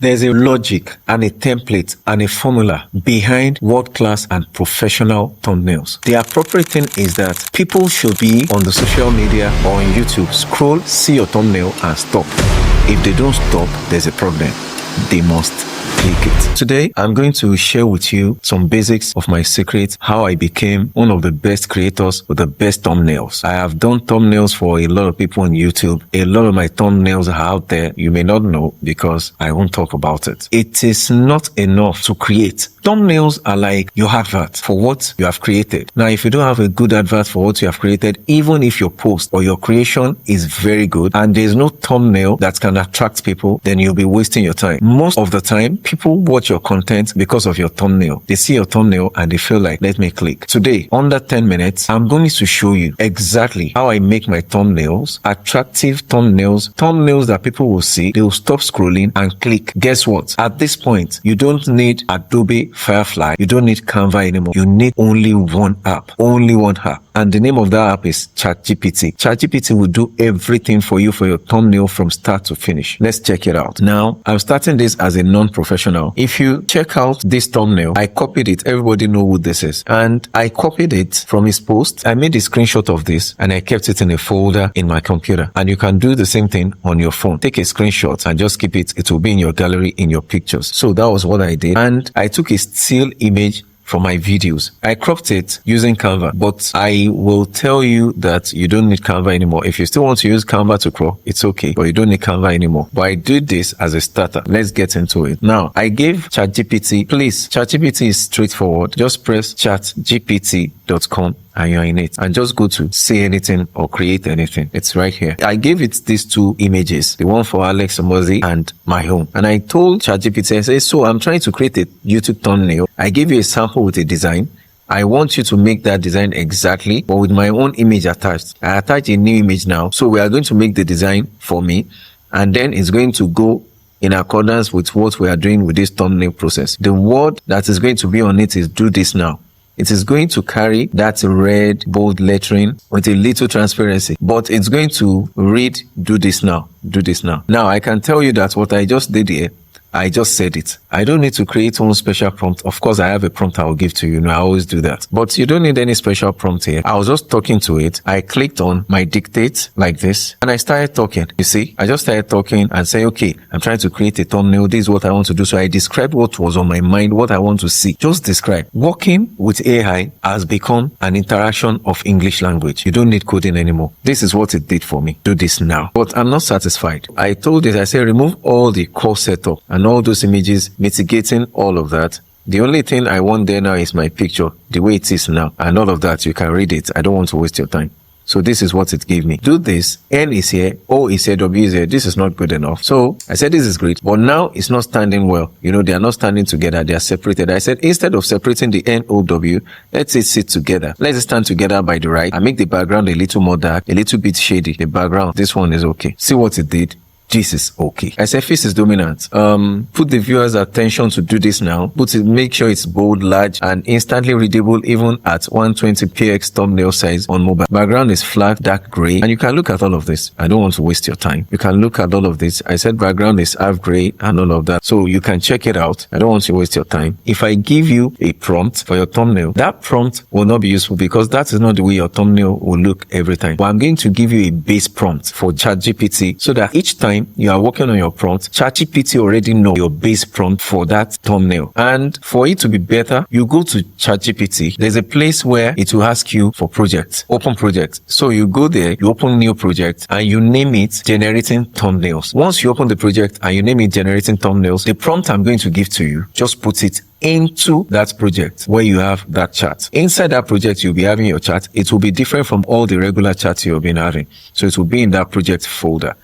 There's a logic and a template and a formula behind world-class and professional thumbnails. The appropriate thing is that people should be on the social media or on YouTube, scroll, see your thumbnail and stop. If they don't stop, there's a problem. They must click it. Today, I'm going to share with you some basics of my secret, how I became one of the best creators with the best thumbnails. I have done thumbnails for a lot of people on YouTube. A lot of my thumbnails are out there. You may not know because I won't talk about it. It is not enough to create. Thumbnails are like your advert for what you have created. Now, if you don't have a good advert for what you have created, even if your post or your creation is very good and there's no thumbnail that can attract people, then you'll be wasting your time. Most of the time, people watch your content because of your thumbnail. They see your thumbnail and they feel like, let me click. Today, under 10 minutes, I'm going to show you exactly how I make my thumbnails, attractive thumbnails that people will see. They will stop scrolling and click. Guess what? At this point, you don't need Adobe Firefly. You don't need Canva anymore. You need only one app. And the name of that app is ChatGPT. ChatGPT will do everything for you for your thumbnail from start to finish. Let's check it out. Now, I'm starting this as a non-professional. If you check out this thumbnail, I copied it. Everybody know who this is. And I copied it from his post. I made a screenshot of this and I kept it in a folder in my computer. And you can do the same thing on your phone. Take a screenshot and just keep it. It will be in your gallery in your pictures. So that was what I did. And I took a still image from my videos. I cropped it using Canva, but I will tell you that you don't need Canva anymore. If you still want to use Canva to crop, it's okay, but you don't need Canva anymore. But I did this as a starter. Let's get into it. Now, I gave ChatGPT, please, ChatGPT is straightforward. Just press chatgpt.com and you're in it. And just go to say anything or create anything. It's right here. I gave it these two images, the one for Alex Omozi and my own. And I told ChatGPT, I said, so I'm trying to create a YouTube thumbnail. I gave you a sample with a design. I want you to make that design exactly, but with my own image attached. I attach a new image now. So we are going to make the design for me. And then it's going to go in accordance with what we are doing with this thumbnail process. The word that is going to be on it is do this now. It is going to carry that red bold lettering with a little transparency, but it's going to read, do this now, do this now. Now, I can tell you that what I just did here, I just said it. I don't need to create one special prompt. Of course, I have a prompt I will give to you. I always do that. But you don't need any special prompt here. I was just talking to it. I clicked on my dictate like this and I started talking. You see, I just started talking and say, okay, I'm trying to create a thumbnail. This is what I want to do. So I described what was on my mind, what I want to see. Just describe. Working with AI has become an interaction of English language. You don't need coding anymore. This is what it did for me. Do this now. But I'm not satisfied. I told it, I said, remove all the core setup and all those images, mitigating all of that. The only thing I want there now is my picture, the way it is now, and all of that. You can read it. I don't want to waste your time. So this is what it gave me. Do this. N is here, O is here, W is here. This is not good enough. So I said, this is great, but now it's not standing well. You know, they are not standing together. They are separated. I said, instead of separating the N, O, W, let it sit together. Let it stand together by the right. I make the background a little more dark, a little bit shady. The background, this one is okay. See what it did? This is okay. I said face is dominant. Put the viewer's attention to do this now. Make sure it's bold, large, and instantly readable even at 120px thumbnail size on mobile. Background is flat, dark gray, and you can look at all of this. I don't want to waste your time. You can look at all of this. I said background is half gray and all of that. So you can check it out. I don't want to waste your time. If I give you a prompt for your thumbnail, that prompt will not be useful because that is not the way your thumbnail will look every time. But I'm going to give you a base prompt for ChatGPT so that each time you are working on your prompt, ChatGPT already know your base prompt for that thumbnail. And for it to be better, you go to ChatGPT. There's a place where it will ask you for projects, open project. So you go there, you open new project and you name it generating thumbnails. Once you open the project and you name it generating thumbnails, the prompt I'm going to give to you, just put it into that project where you have that chat. Inside that project, you'll be having your chat. It will be different from all the regular chats you've been having. So it will be in that project folder.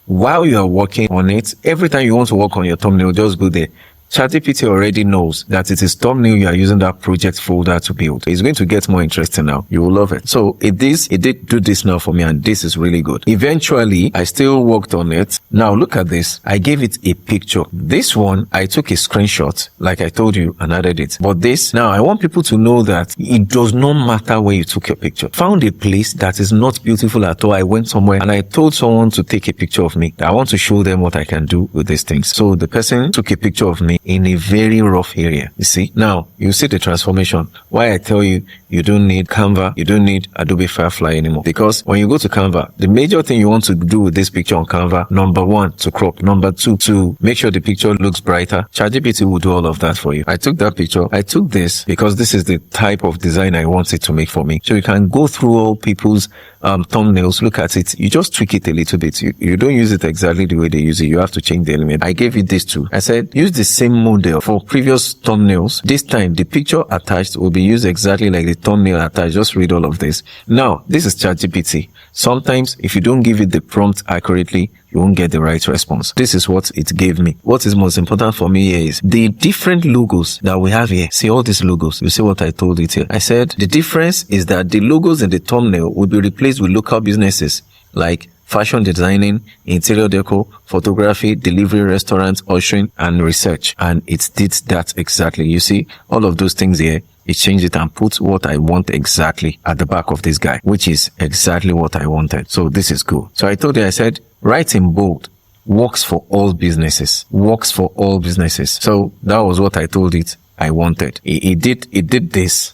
While you are working on it, every time you want to work on your thumbnail, just go there, ChatGPT already knows that it is thumbnail you are using that project folder to build. It's going to get more interesting now. You will love it. So it did do this now for me, and this is really good. Eventually, I still worked on it. Now look at this. I gave it a picture. This one, I took a screenshot, like I told you, and added it. But this, now I want people to know that it does not matter where you took your picture. Found a place that is not beautiful at all. I went somewhere and I told someone to take a picture of me. I want to show them what I can do with these things. So the person took a picture of me in a very rough area. You see, now you see the transformation. Why I tell you, you don't need Canva, you don't need Adobe Firefly anymore. Because when you go to Canva, the major thing you want to do with this picture on Canva, number one, to crop. Number two, to make sure the picture looks brighter. ChatGPT will do all of that for you. I took that picture. I took this because this is the type of design I want it to make for me. So you can go through all people's thumbnails, look at it. You just tweak it a little bit. You don't use it exactly the way they use it. You have to change the element. I gave it this too. I said, use the same model for previous thumbnails. This time, the picture attached will be used exactly like the thumbnail attached. Just read all of this. Now, this is ChatGPT. Sometimes, if you don't give it the prompt accurately, you won't get the right response. This is what it gave me. What is most important for me here is the different logos that we have here. See all these logos. You see what I told it here. I said the difference is that the logos in the thumbnail will be replaced with local businesses like fashion designing, interior decor, photography, delivery, restaurants, ushering, and research. And it did that exactly. You see all of those things here. It changed it and put what I want exactly at the back of this guy, which is exactly what I wanted. So this is cool. So I told you, I said, write in bold, works for all businesses, works for all businesses. So that was what I told it I wanted. It did this,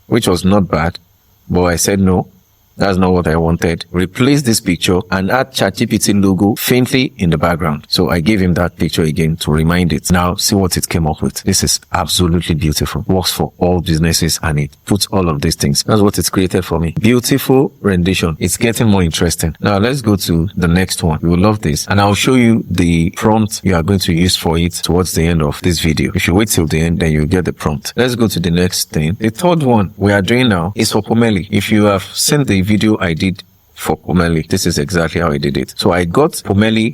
which was not bad, but I said, no, that's not what I wanted. Replace this picture and add ChatGPT logo faintly in the background. So I gave him that picture again to remind it. Now see what it came up with. This is absolutely beautiful. Works for all businesses and it puts all of these things. That's what it's created for me. Beautiful rendition. It's getting more interesting. Now let's go to the next one. You will love this. And I'll show you the prompt you are going to use for it towards the end of this video. If you wait till the end, then you'll get the prompt. Let's go to the next thing. The third one we are doing now is for Pomeli. If you have seen the video I did for Pomeli, this is exactly how I did it. So I got Pomeli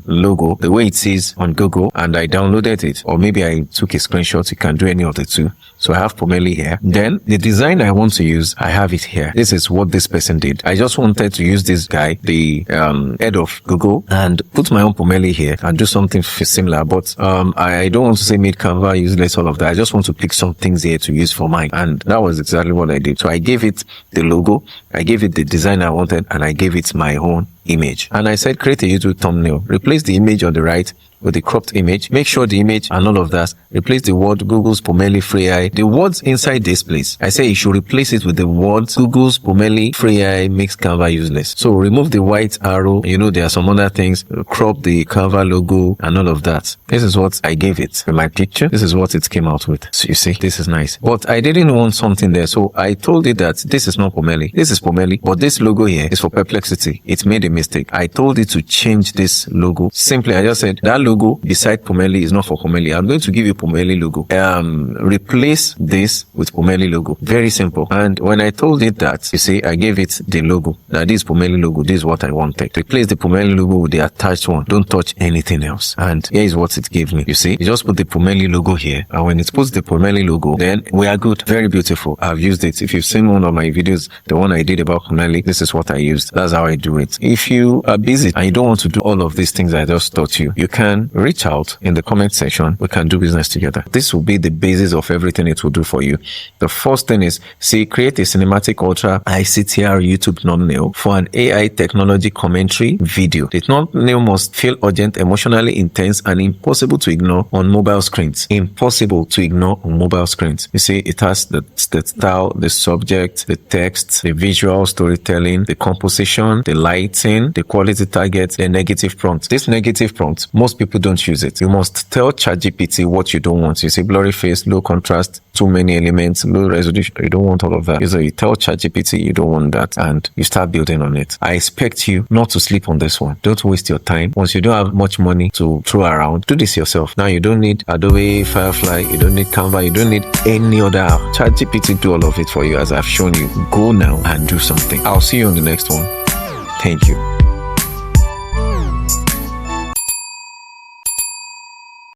logo the way it says on Google and I downloaded it, or maybe I took a screenshot. You can do any of the two. So I have Pomeli here. Then the design I want to use, I have it here. This is what this person did. I just wanted to use this guy, the head of Google, and put my own Pomeli here and do something similar. But I don't want to say made Canva useless, all of that. I just want to pick some things here to use for mine. And that was exactly what I did. So I gave it the logo, I gave it the design I wanted, and I gave it my own image. And I said, create a YouTube thumbnail. Replace the image on the right with the cropped image. Make sure the image and all of that. Replace the word Google's Pomeli Free Eye. The words inside this place, I say you should replace it with the words Google's Pomeli Free Eye makes Canva useless. So remove the white arrow. You know, there are some other things. Crop the Canva logo and all of that. This is what I gave it. In my picture, this is what it came out with. So you see, this is nice. But I didn't want something there. So I told it that this is not Pomeli. This is Pomeli. But this logo here is for perplexity. It made a mistake. I told it to change this logo. Simply, I just said that logo beside Pomeli is not for Pomeli. I'm going to give you Pomeli logo. Replace this with Pomeli logo. Very simple. And when I told it that, you see, I gave it the logo. That this Pomeli logo. This is what I wanted. Replace the Pomeli logo with the attached one. Don't touch anything else. And here is what it gave me. You see, you just put the Pomeli logo here. And when it puts the Pomeli logo, then we are good. Very beautiful. I've used it. If you've seen one of my videos, the one I did about Pomeli, this is what I used. That's how I do it. If you are busy and you don't want to do all of these things I just taught you, you can reach out in the comment section. We can do business together. This will be the basis of everything it will do for you. The first thing is, see, create a cinematic ultra ICTR YouTube thumbnail for an AI technology commentary video. The thumbnail must feel urgent, emotionally intense, and impossible to ignore on mobile screens. Impossible to ignore on mobile screens. You see, it has the style, the subject, the text, the visual storytelling, the composition, the lighting, the quality target, the negative prompt. This negative prompt, most people don't use it. You must tell ChatGPT what you don't want. You see, blurry face, low contrast, too many elements, low resolution. You don't want all of that. So you tell ChatGPT you don't want that and you start building on it. I expect you not to sleep on this one. Don't waste your time. Once you don't have much money to throw around, do this yourself. Now you don't need Adobe Firefly, you don't need Canva, you don't need any other app. ChatGPT do all of it for you as I've shown you. Go now and do something. I'll see you on the next one. Thank you.